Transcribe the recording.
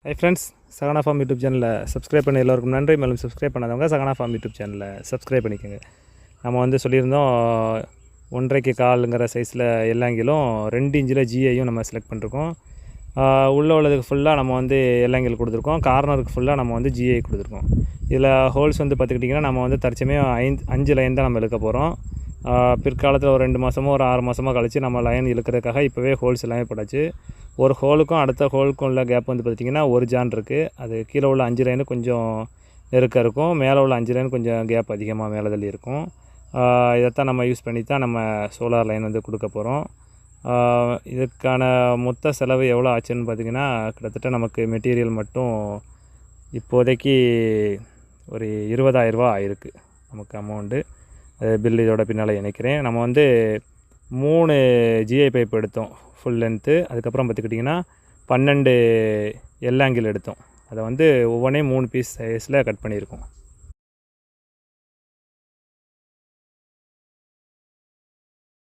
Hi friends, Sahana form YouTube சேனலில் subscribe பண்ண எல்லோருக்கும் நன்றி. மேலும் சப்ஸ்கிரைப் பண்ணாதவங்க சகனா ஃபார்ம் யூடியூப் சேனலில் சப்ஸ்கிரைப் பண்ணிக்கோங்க. நம்ம வந்து சொல்லியிருந்தோம் 1.5 காலுங்கிற சைஸில் எல்லாங்கிலும் 2 இன்ச்சில் ஜிஐயும் நம்ம செலக்ட் பண்ணிருக்கோம். உள்ளே உள்ளதுக்கு ஃபுல்லாக நம்ம வந்து எல்லாங்கில் கொடுத்துருக்கோம். கார்னருக்கு ஃபுல்லாக நம்ம வந்து ஜிஐ கொடுத்துருக்கோம். இதில் ஹோல்ஸ் வந்து பார்த்துக்கிட்டிங்கன்னா நம்ம வந்து தற்சமயம் 5 லைன் தான் நம்ம இழுக்க போகிறோம். பிற்காலத்தில் ஒரு 2 மாதமோ ஒரு 6 மாதமோ கழித்து நம்ம லைன் இழுக்கிறதுக்காக இப்போவே ஹோல்ஸ் எல்லாமே போட்டாச்சு. ஒரு ஹோலுக்கும் அடுத்த ஹோலுக்கும் உள்ள கேப் வந்து பார்த்திங்கன்னா ஒரு ஜான் இருக்குது. அது கீழே உள்ள 5 லைனு கொஞ்சம் நெருக்கம் இருக்கும், மேலே உள்ள 5 லைன் கொஞ்சம் கேப் அதிகமாக மேலே தள்ளி இருக்கும். இதைத்தான் நம்ம யூஸ் பண்ணி தான் நம்ம சோலார் லைன் வந்து கொடுக்க போகிறோம். இதுக்கான மொத்த செலவு எவ்வளோ ஆச்சுன்னு பார்த்திங்கன்னா கிட்டத்தட்ட நமக்கு மெட்டீரியல் மட்டும் இப்போதைக்கு ஒரு 20,000 ரூபா ஆயிருக்கு நமக்கு அமௌண்ட்டு. பில் இதோட பின்னால் இணைக்கிறேன். நம்ம வந்து 3 ஜிஐ பைப் எடுத்தோம் ஃபுல் லென்த்து. அதுக்கப்புறம் பார்த்துக்கிட்டிங்கன்னா 12 எல்லாங்கில் எடுத்தோம். அதை வந்து ஒவ்வொன்றையும் 3 பீஸ் சைஸில் கட் பண்ணியிருக்கோம்.